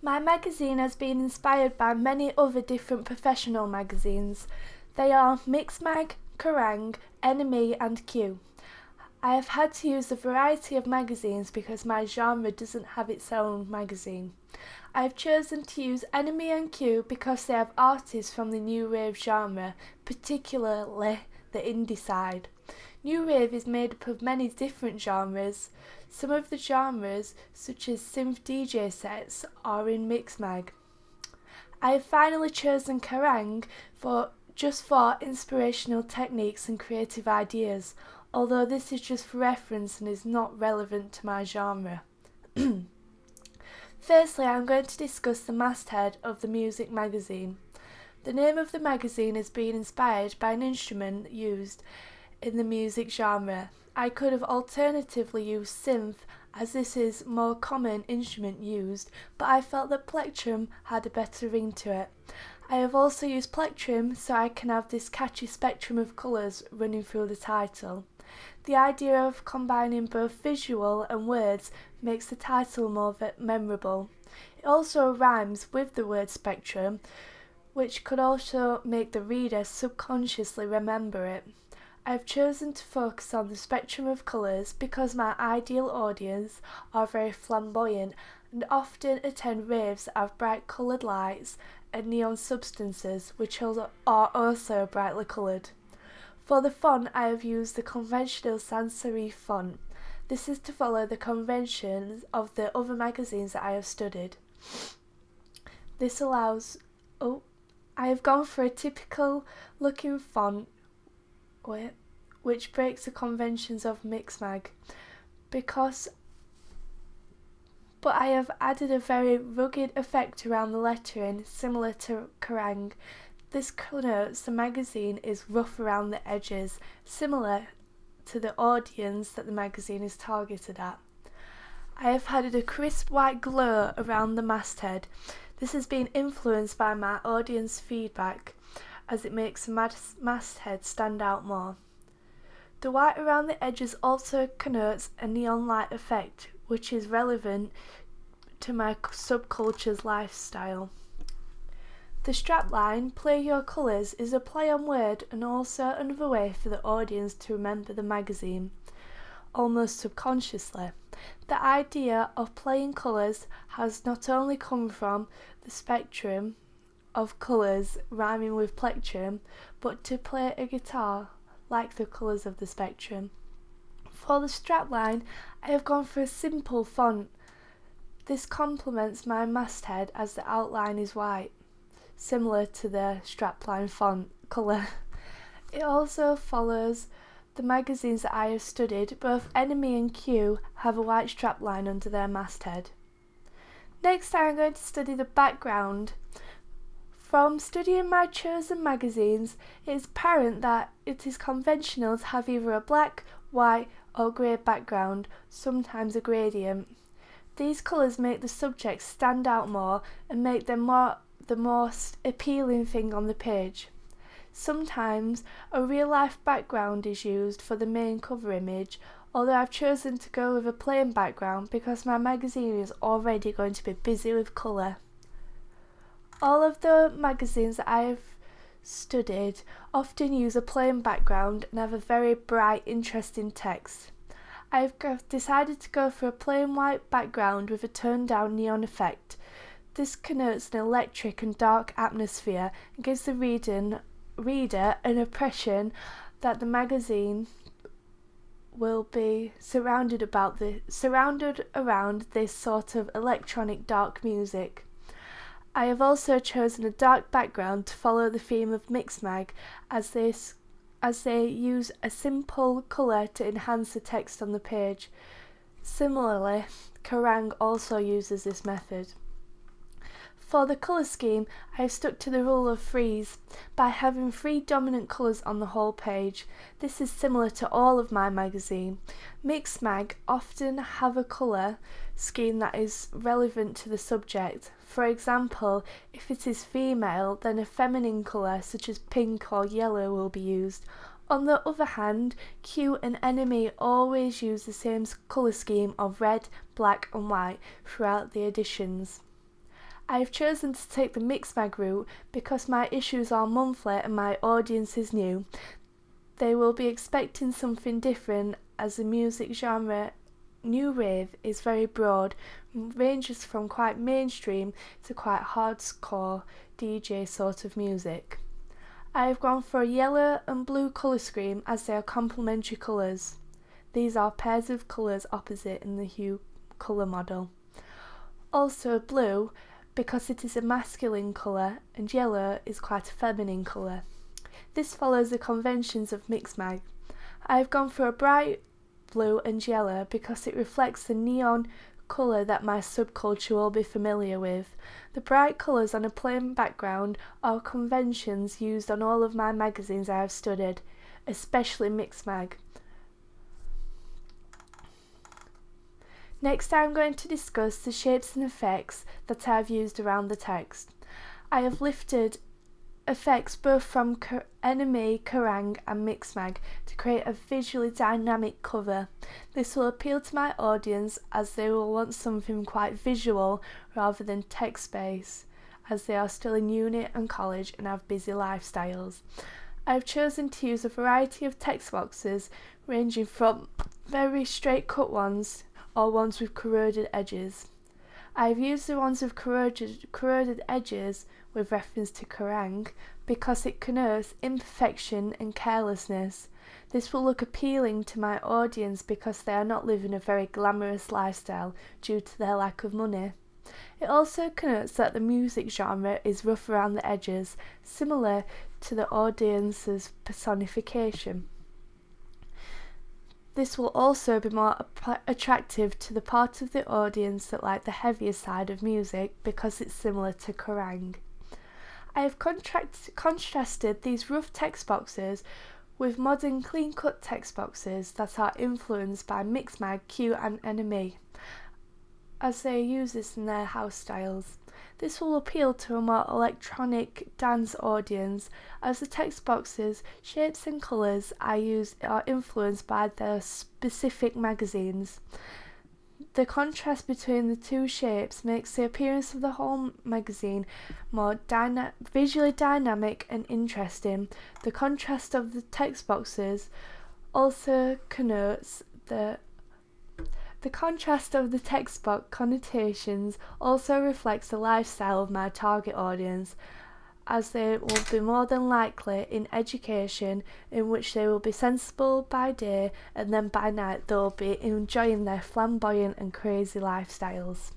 My magazine has been inspired by many other different professional magazines. They are Mixmag, Kerrang, Enemy and Q. I have had to use a variety of magazines because my genre doesn't have its own magazine. I have chosen to use Enemy and Q because they have artists from the new wave genre, particularly the indie side. New wave is made up of many different genres. Some of the genres, such as synth DJ sets, are in Mixmag. I have finally chosen Kerrang for inspirational techniques and creative ideas, although this is just for reference and is not relevant to my genre. Firstly, I am going to discuss the masthead of the music magazine. The name of the magazine has been inspired by an instrument used in the music genre. I could have alternatively used synth, as this is a more common instrument used, but I felt that plectrum had a better ring to it. I have also used plectrum so I can have this catchy spectrum of colours running through the title. The idea of combining both visual and words makes the title more memorable. It also rhymes with the word spectrum, which could also make the reader subconsciously remember it. I have chosen to focus on the spectrum of colours because my ideal audience are very flamboyant and often attend raves that have bright coloured lights and neon substances which are also brightly coloured. For the font, I have used the conventional sans serif font. This is to follow the conventions of the other magazines that I have studied. I have gone for a typical looking font which breaks the conventions of Mixmag, but I have added a very rugged effect around the lettering, similar to Kerrang. This connotes the magazine is rough around the edges, similar to the audience that the magazine is targeted at. I have added a crisp white glow around the masthead. This has been influenced by my audience feedback, as it makes the masthead stand out more. The white around the edges also connotes a neon light effect, which is relevant to my subculture's lifestyle. The strapline, Play Your Colours, is a play on word and also another way for the audience to remember the magazine, almost subconsciously. The idea of playing colours has not only come from the spectrum of colours rhyming with plectrum, but to play a guitar like the colours of the spectrum. For the strapline, I have gone for a simple font. This complements my masthead as the outline is white, similar to the strapline font colour. It also follows the magazines that I have studied. Both Enemy and Q have a white strapline under their masthead. Next, I am going to study the background. From studying my chosen magazines, it is apparent that it is conventional to have either a black, white or grey background, sometimes a gradient. These colours make the subjects stand out more and make them the most appealing thing on the page. Sometimes a real-life background is used for the main cover image, although I've chosen to go with a plain background because my magazine is already going to be busy with colour. All of the magazines that I have studied often use a plain background and have a very bright, interesting text. I have decided to go for a plain white background with a toned down neon effect. This connotes an electric and dark atmosphere and gives the reader an impression that the magazine will be surrounded around this sort of electronic dark music. I have also chosen a dark background to follow the theme of Mixmag, as they use a simple colour to enhance the text on the page. Similarly, Kerrang also uses this method. For the colour scheme, I have stuck to the rule of threes by having 3 dominant colours on the whole page. This is similar to all of my magazine. Mixmag often have a colour scheme that is relevant to the subject. For example, if it is female, then a feminine colour such as pink or yellow will be used. On the other hand, Q and Enemy always use the same colour scheme of red, black and white throughout the editions. I have chosen to take the mixed mag route because my issues are monthly and my audience is new. They will be expecting something different as the music genre new wave is very broad, ranges from quite mainstream to quite hardcore DJ sort of music. I have gone for a yellow and blue colour scheme as they are complementary colours. These are pairs of colours opposite in the hue colour model. Also blue because it is a masculine colour and yellow is quite a feminine colour. This follows the conventions of mixed mag. I have gone for a bright blue and yellow because it reflects the neon colour that my subculture will be familiar with. The bright colours on a plain background are conventions used on all of my magazines I have studied, especially mixed mag. Next I am going to discuss the shapes and effects that I have used around the text. I have lifted effects both from Enemy, Kerrang and Mixmag to create a visually dynamic cover. This will appeal to my audience as they will want something quite visual rather than text-based, as they are still in uni and college and have busy lifestyles. I have chosen to use a variety of text boxes ranging from very straight cut ones or ones with corroded edges. I have used the ones with corroded edges with reference to Kerrang because it connotes imperfection and carelessness. This will look appealing to my audience because they are not living a very glamorous lifestyle due to their lack of money. It also connotes that the music genre is rough around the edges, similar to the audience's personification. This will also be more attractive to the part of the audience that like the heavier side of music because it's similar to Kerrang. I have contrasted these rough text boxes with modern clean-cut text boxes that are influenced by Mixmag, Q and Enemy, as they use this in their house styles. This will appeal to a more electronic dance audience as the text boxes, shapes and colours I use are influenced by their specific magazines. The contrast between the two shapes makes the appearance of the whole magazine more visually dynamic and interesting. The contrast of the text boxes also connotes the contrast of the text box connotations also reflects the lifestyle of my target audience, as they will be more than likely in education, in which they will be sensible by day and then by night they will be enjoying their flamboyant and crazy lifestyles.